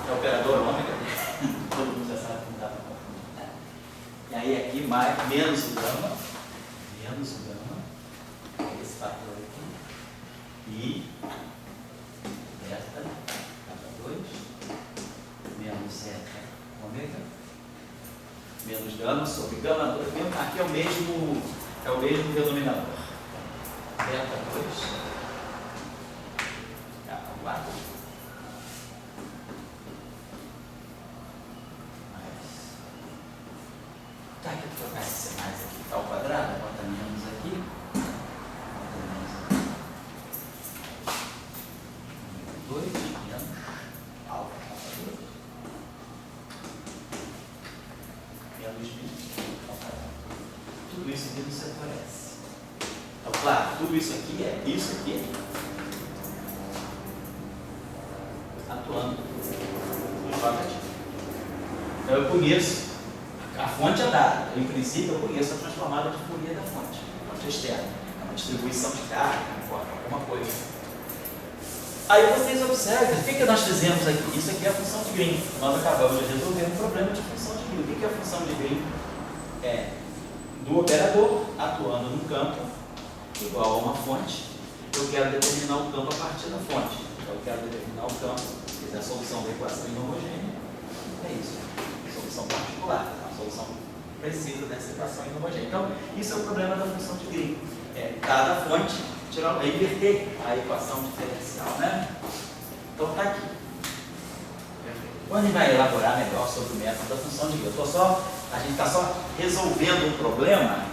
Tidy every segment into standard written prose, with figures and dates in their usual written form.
é o operador ômega, todo mundo já sabe como dá para confundir. E aí aqui menos o gama, esse fator aqui, e beta, cada 2, menos zeta, ômega, menos gama sobre gama 2, aqui é o mesmo denominador. Beta 2, gama 4, tá, aqui vou trocar esse mais aqui, tá ao quadrado, bota menos aqui, tudo isso aqui no setor S. Então, claro, tudo isso aqui é isso aqui atuando no J. Então eu conheço, a fonte é dada, em princípio eu conheço a transformada de Fourier da fonte externa, é uma distribuição de carga, alguma coisa. Aí vocês observam, o que nós fizemos aqui? Isso aqui é a função de Green. Nós acabamos de resolver um problema de função de Green. O que é a função de Green? É do operador atuando num campo igual a uma fonte. Eu quero determinar o campo a partir da fonte. Então, eu quero determinar o campo, que é a solução da equação inhomogênea. É isso. Solução particular. A solução precisa dessa equação inhomogênea. Então, isso é o problema da função de Green. É cada fonte inverter a equação diferencial, né? Então está aqui. Quando a gente vai elaborar melhor sobre o método da função de Green, a gente está só resolvendo um problema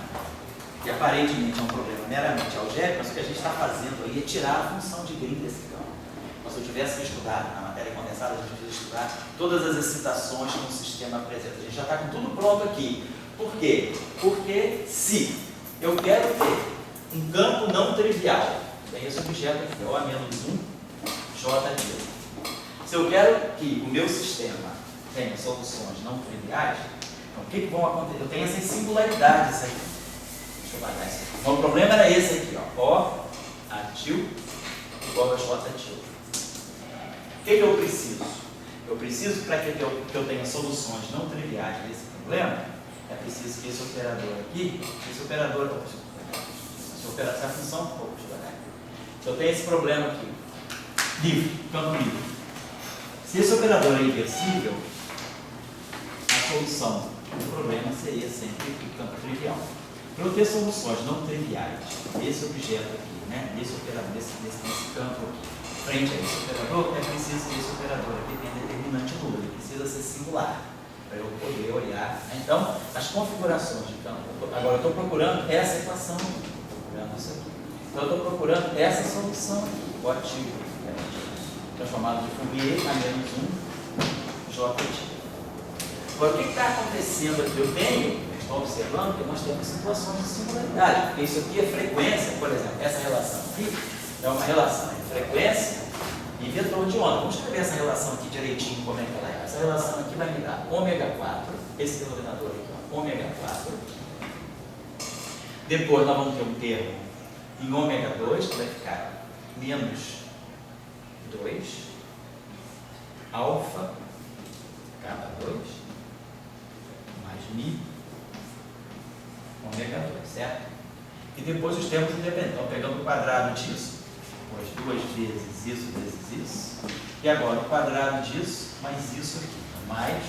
que aparentemente é um problema meramente algébrico, mas o que a gente está fazendo aí é tirar a função de Green desse campo. Mas se eu tivesse que estudar na matéria condensada, a gente precisa estudar todas as excitações que um sistema apresenta. A gente já está com tudo pronto aqui. Por quê? Porque se eu quero ter um campo não trivial, tem esse objeto aqui, O menos 1, J de. Se eu quero que o meu sistema tenha soluções não triviais, então o que vão acontecer? Eu tenho essas singularidades aqui. Deixa eu guardar isso aqui. Então, o problema era esse aqui, ó. O atil igual a J til. O que eu preciso? Eu preciso, para que eu tenha soluções não triviais desse problema, é preciso que esse operador aqui, essa função, se eu tenho esse problema aqui, livre, campo livre. Se esse operador é inversível, a solução do problema seria sempre o campo trivial. Para eu ter soluções não triviais desse objeto aqui, né, desse operador, desse campo aqui, frente a esse operador, é preciso que esse operador aqui tenha determinante nulo, ele precisa ser singular, para eu poder olhar. Então, as configurações de campo, agora eu estou procurando essa equação, isso aqui. Então, eu estou procurando essa solução aqui, o ativo, transformado de Fourier a menos 1, J ativo. Agora, o que está acontecendo aqui? Eu estou observando que nós temos situações de singularidade, porque isso aqui é frequência, por exemplo, essa relação aqui é uma relação entre frequência e vetor de onda. Vamos escrever essa relação aqui direitinho, como é que ela é. Essa relação aqui vai me dar ômega 4, esse denominador aqui, ó, ômega 4. Depois nós vamos ter um termo em ômega 2, que vai ficar menos 2, alfa, cada 2, mais mi, ômega 2, certo? E depois os termos independentes. Então, pegando o quadrado disso, depois 2 vezes isso, e agora o quadrado disso, mais isso aqui, mais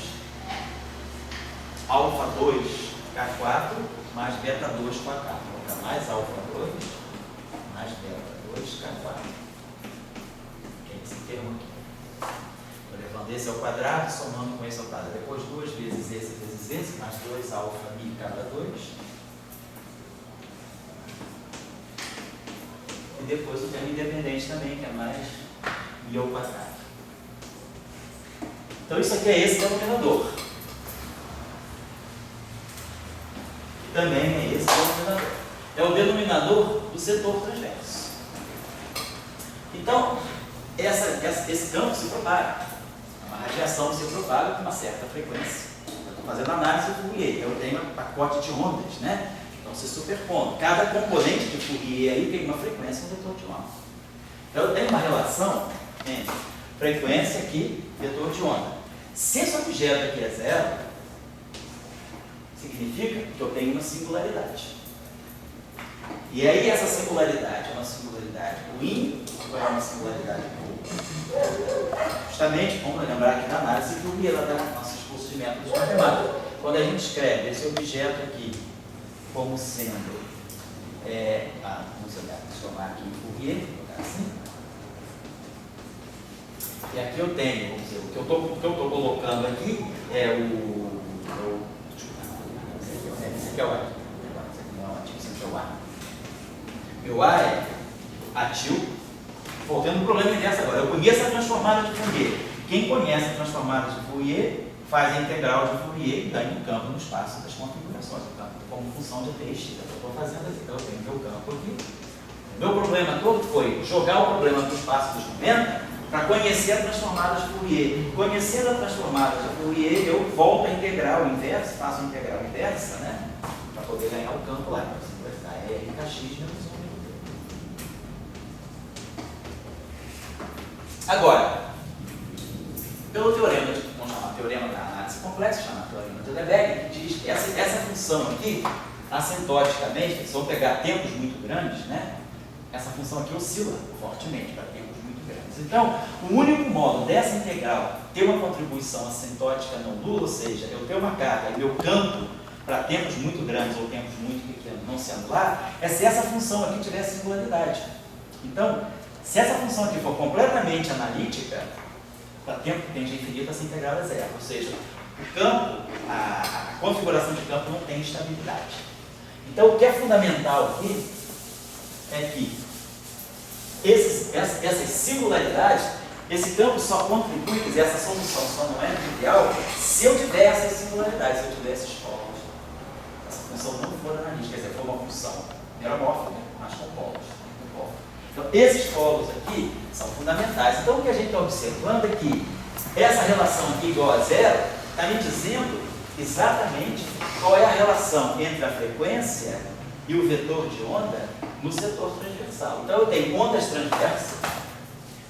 alfa 2, K4, mais beta 2 com a K. Vou botar mais alfa 2, mais beta 2, K4. Que é esse termo aqui. Estou levando esse ao quadrado, somando com esse ao quadrado. Depois 2 vezes esse, mais 2 alfa mi cada 2. E depois o termo independente também, que é mais mi ao quadrado. Então isso aqui é esse denominador. Também é esse denominador. É o denominador do setor transverso. Então, esse campo se propaga. A radiação se propaga com uma certa frequência. Eu estou fazendo análise de Fourier. Eu tenho um pacote de ondas, né? Então, se superpondo. Cada componente de Fourier aí tem uma frequência e um vetor de onda. Então, eu tenho uma relação entre frequência aqui, vetor de onda. Se esse objeto aqui é zero, significa que eu tenho uma singularidade. E aí essa singularidade é uma singularidade ruim ou é uma singularidade boa? Justamente, vamos lembrar aqui da análise Fourier, da nossos cursos de métodos matemáticos. Quando a gente escreve esse objeto aqui como sendo, vamos transformar aqui em Fourier, vou colocar assim. E aqui eu tenho, vamos dizer, o que eu estou colocando aqui é esse aqui é o A. Esse aqui não é o ativo, esse aqui é o A. Meu A é ativo. Voltando no problema inverso agora. Eu conheço a transformada de Fourier. Quem conhece a transformada de Fourier faz a integral de Fourier e ganha um campo no espaço das configurações. O campo como função de TX. Eu estou fazendo assim. Então eu tenho meu campo aqui. Meu problema todo foi jogar o problema para o espaço dos 90 para conhecer a transformada de Fourier. Conhecendo a transformada de Fourier, eu volto a integral inversa, faço a integral inversa, né? Para poder ganhar o campo lá. Então, vai dar RKX menos 1. Agora, pelo teorema, vamos chamar teorema da análise complexa, chamar teorema de Lebesgue, que diz que essa função aqui, assintoticamente, se eu pegar tempos muito grandes, né? Essa função aqui oscila fortemente para tempos muito grandes. Então, o único modo dessa integral ter uma contribuição assintótica não nula, ou seja, eu ter uma carga e meu campo para tempos muito grandes ou tempos muito pequenos não se anular, é se essa função aqui tiver singularidade. Então, se essa função aqui for completamente analítica, para tempo que tende a infinito, essa integral é zero. Ou seja, o campo, a configuração de campo não tem estabilidade. Então, o que é fundamental aqui é que essas singularidades, esse campo só contribui, quer dizer, essa solução só não é trivial se eu tiver essas singularidades, se eu tiver esses polos. Essa função não for analítica, quer dizer, for uma função meromórfica, mas com polos. Então, esses polos aqui são fundamentais. Então, o que a gente está observando é que essa relação aqui igual a zero está me dizendo exatamente qual é a relação entre a frequência e o vetor de onda no setor transversal. Então, eu tenho ondas transversas.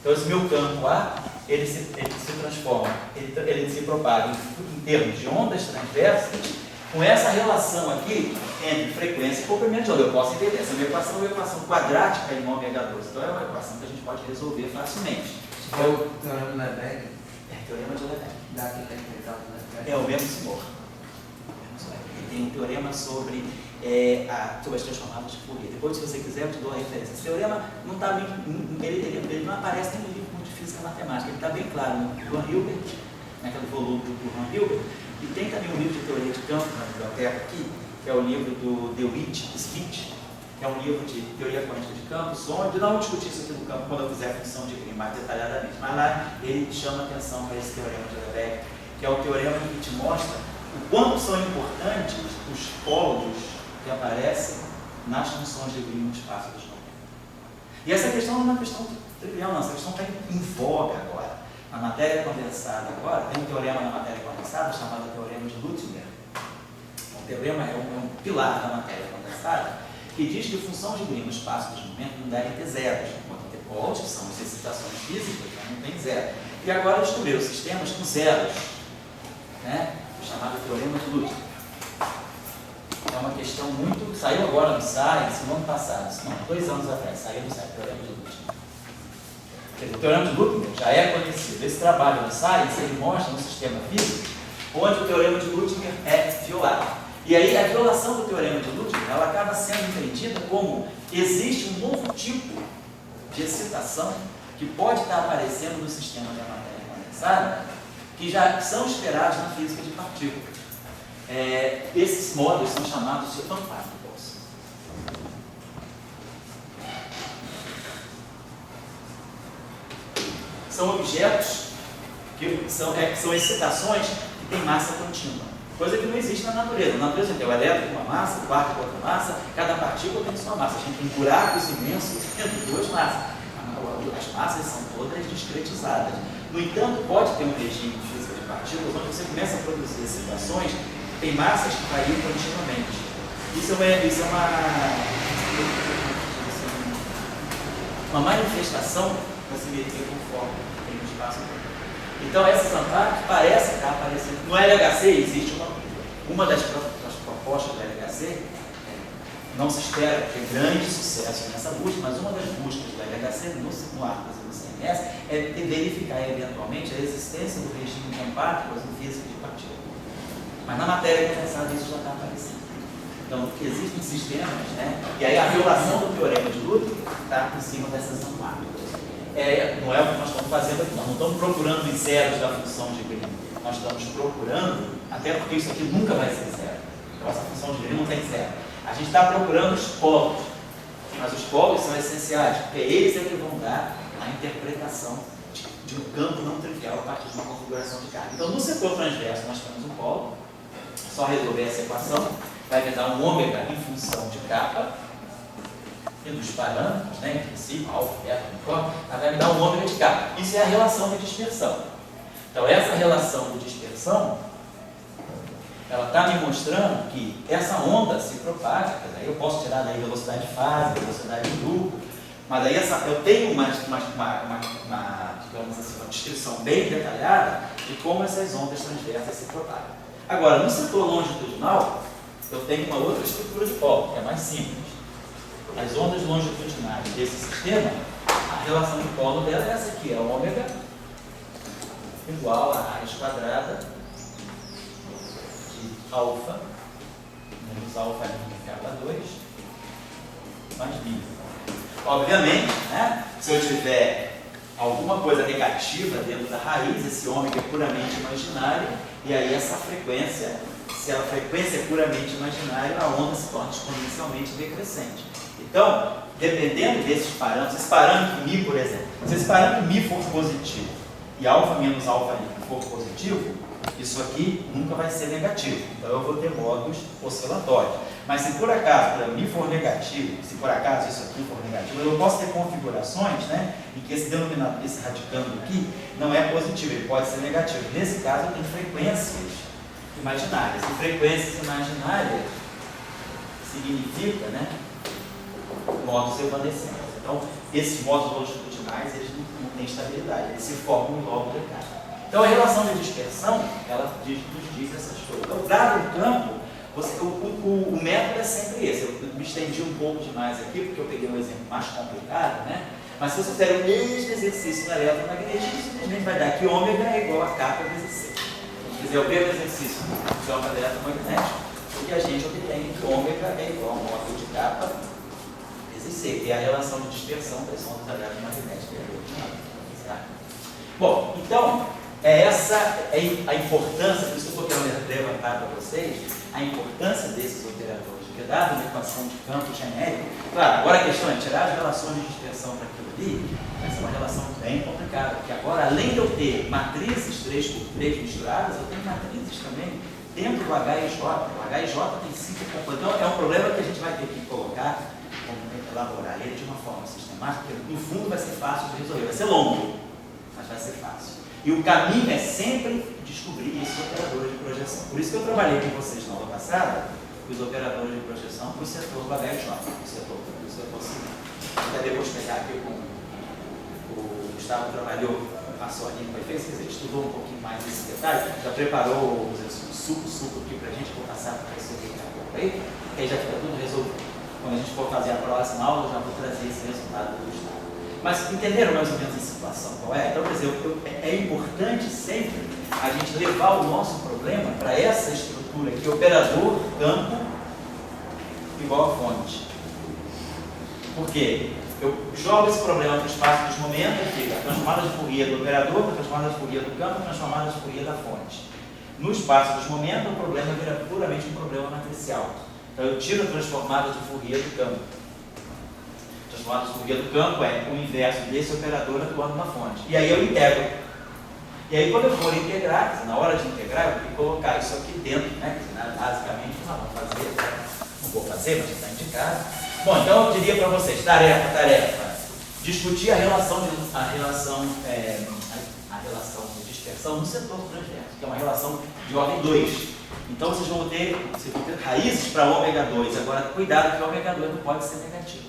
Então, esse meu campo A, ele se transforma, ele se propaga em termos de ondas transversas, com essa relação aqui entre frequência e comprimento de onda. Eu posso entender, essa minha equação é uma equação quadrática em ômega 2. Então, é uma equação que a gente pode resolver facilmente. É o teorema de Lebesgue? É o teorema de Lebesgue. Daqui da integral de Lebesgue. É o mesmo senhor. Ele tem um teorema sobre as transformadas de Fourier. Depois, se você quiser, eu te dou a referência. Esse teorema não está bem, ele não aparece nem no livro de física matemática. Ele está bem claro no Johann Hilbert, naquele volume do Johann Hilbert. E tem também um livro de teoria de campo na biblioteca aqui, que é o livro do DeWitt Smith, que é um livro de teoria quântica de campos, onde não discutir isso aqui no campo quando eu fizer a função de Green mais detalhadamente. Mas lá ele chama atenção para esse teorema de Lebesgue, que é o teorema que te mostra o quanto são importantes os polos que aparecem nas funções de Green no espaço dos 90. E essa questão não é uma questão trivial, não. Essa questão está em voga agora. Na matéria condensada agora, tem um teorema na matéria condensada chamado teorema de Luttinger. O teorema é um pilar da matéria condensada que diz que função de Green no espaço dos momentos não deve ter zeros. Enquanto ter polos, que são as excitações físicas, não tem zero. E agora descobriram sistemas com zeros, né? Chamado teorema de Luttinger. É uma questão muito... Saiu agora no Science, no ano passado, não, 2 anos atrás, saiu no Science, teorema de Luttinger. Quer dizer, o teorema de Luttinger já é conhecido. Esse trabalho no Science, ele mostra um sistema físico onde o teorema de Luttinger é violado. E aí, a violação do teorema de Luttinger, ela acaba sendo entendida como existe um novo tipo de excitação que pode estar aparecendo no sistema da matéria condensada, que já são esperados na física de partículas. Esses modos são chamados de unparticles. São objetos que são excitações que têm massa contínua, coisa que não existe na natureza. Na natureza tem o elétron com uma massa, o quark com outra massa, cada partícula tem sua massa. A gente tem buracos imensos entre duas massas. As massas são todas discretizadas. No entanto, pode ter um regime de física de partículas onde você começa a produzir excitações que tem massas que variam continuamente. Isso é uma manifestação uma simetria conforme tem um espaço. Então, essas vantagens parecem estar aparecendo. No LHC existe uma das propostas do LHC, não se espera ter grande sucesso nessa busca, mas uma das buscas do LHC no simulacro e no CMS é verificar eventualmente a existência do regime campático em física de partículas. Mas na matéria condensada isso já está aparecendo. Então, porque existem sistemas, né? E aí a violação do teorema de Luther está em cima dessas vantagens. Não é o que nós estamos fazendo aqui, nós não estamos procurando os zeros da função de Green, nós estamos procurando, até porque isso aqui nunca vai ser zero, então essa função de Green não tem zero. A gente está procurando os polos, mas os polos são essenciais, porque eles é que vão dar a interpretação de um campo não trivial a partir de uma configuração de carga. Então, no setor transverso, nós temos um polo, só resolver essa equação, vai me dar um ômega em função de kappa, e dos parâmetros, né, em princípio, alfa, beta, micro, vai me dar um ômega de kappa. Isso é a relação de dispersão. Então, essa relação de dispersão, ela está me mostrando que essa onda se propaga, aí eu posso tirar daí velocidade de fase, velocidade de grupo, mas aí eu tenho digamos assim, uma descrição bem detalhada de como essas ondas transversas se propagam. Agora, no setor longitudinal, eu tenho uma outra estrutura de polo, que é mais simples. As ondas longitudinais desse sistema, a relação de polo dela é essa aqui, é ômega igual a raiz quadrada de alfa menos alfa kappa 2 mais μ. Obviamente, né, se eu tiver alguma coisa negativa dentro da raiz, esse ômega é puramente imaginário, e aí essa frequência, se a frequência é puramente imaginária, a onda se torna exponencialmente decrescente. Então, dependendo desses parâmetros, esse parâmetro μ, por exemplo, se esse parâmetro μ for positivo e alfa menos alfa for positivo, isso aqui nunca vai ser negativo. Então eu vou ter modos oscilatórios. Mas se por acaso para mim for negativo, se por acaso isso aqui for negativo, eu posso ter configurações, né, em que esse denominador, esse radicando aqui, não é positivo, ele pode ser negativo. Nesse caso eu tenho frequências imaginárias. E frequências imaginárias significa, né, modos evanescentes. Então, esses modos longitudinais, eles não têm estabilidade, eles se formam em logo de cá. Então, a relação de dispersão, ela nos diz essas coisas. Então, dado o campo, o método é sempre esse. Eu me estendi um pouco demais aqui, porque eu peguei um exemplo mais complicado, né? Mas se você fizer o mesmo exercício na eletromagnetismo, simplesmente vai dar que ômega é igual a kappa vezes C. Se fizer o mesmo exercício de onda eletromagnética, o que a gente obtém que ômega é igual a módulo de kappa vezes C, que é a relação de dispersão das ondas eletromagnéticas. Bom, então, essa é a importância, por isso que eu estou querendo levantar para vocês, a importância desses operadores, porque dado uma equação de campo genérico, claro, agora a questão é tirar as relações de dispersão para aquilo ali, essa é uma relação bem complicada, porque agora, além de eu ter matrizes 3x3 misturadas, eu tenho matrizes também dentro do HIJ. O HIJ tem 5 componentes, então é um problema que a gente vai ter que colocar, elaborar ele de uma forma sistemática, porque no fundo vai ser fácil de resolver, vai ser longo, mas vai ser fácil. E o caminho é sempre descobrir esses operadores de projeção. Por isso que eu trabalhei com vocês na aula passada, os operadores de projeção para o setor do HIJ, o setor civil. Até depois pegar aqui com o Gustavo trabalhou, passou ali com efeitos, quer dizer, estudou um pouquinho mais esse detalhe, já preparou o suco aqui para a gente, vou passar para você daqui a pouco aí, que aí já fica tudo resolvido. Quando a gente for fazer a próxima aula, eu já vou trazer esse resultado do Gustavo. Mas entenderam mais ou menos a situação qual é? Então, quer dizer, é importante sempre a gente levar o nosso problema para essa estrutura aqui, operador, campo, igual a fonte. Por quê? Eu jogo esse problema para o espaço dos momentos e fica a transformada de Fourier do operador, a transformada de Fourier do campo, a transformada de Fourier da fonte. No espaço dos momentos, o problema vira puramente um problema matricial. Então, eu tiro a transformada de Fourier do campo. A transformada de Fourier do campo é o inverso desse operador atuando na fonte. E aí eu integro. E aí, quando eu for integrar, na hora de integrar, eu tenho que colocar isso aqui dentro, né? Basicamente, nós vamos fazer, não vou fazer, mas está indicado. Bom, então eu diria para vocês, tarefa, discutir a relação de dispersão no setor transverso, que é uma relação de ordem 2. Então vocês vão ter raízes para ômega 2. Agora, cuidado que o ômega 2 não pode ser negativo.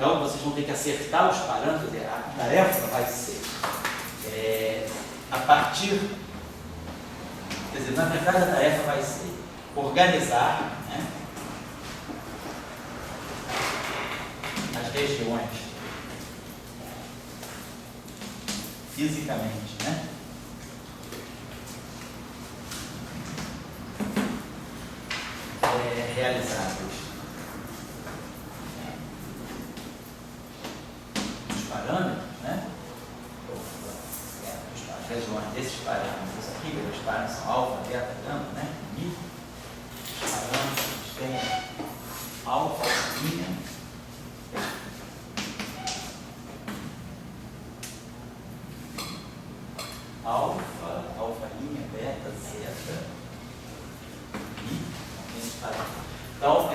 Então, vocês vão ter que acertar os parâmetros. A tarefa vai ser a partir... Quer dizer, na verdade, a tarefa vai ser organizar, né, as regiões fisicamente, né, realizáveis. Os parâmetros, né? As regiões desses parâmetros aqui, os parâmetros são alfa, beta, gama, né? E os parâmetros têm alfa, linha, alfa, linha, beta, zeta e esses parâmetros. Então,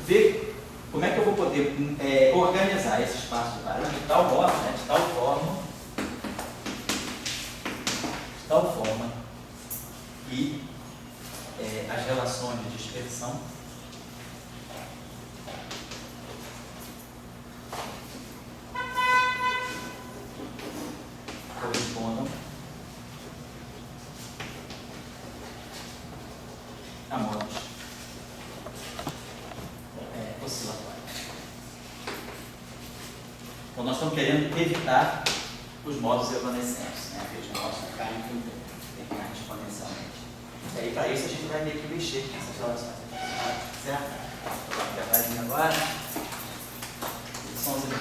ver como é que eu vou poder organizar esse espaço de parâmetro de tal modo, né, de tal forma que as relações de dispersão correspondam a modos oscilatórios. Então, nós estamos querendo evitar os modos evanescentes, né? Aqueles modos que caem exponencialmente. E aí, para isso, a gente vai ter que mexer nessas relações. Certo? Vou dar uma intervalinha agora.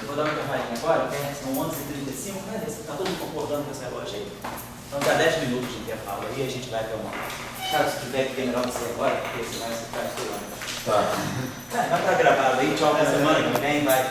Vou dar uma intervalinha agora, são 11h35, né? Está todo mundo concordando com esse relógio aí? Então, dá 10 minutos de intervalo aí, a gente vai ter uma. Cara, se tiver que ter melhor você agora, porque senão você ficar estudando. Tá. Vai para gravado aí, tchau, até semana que vem, vai.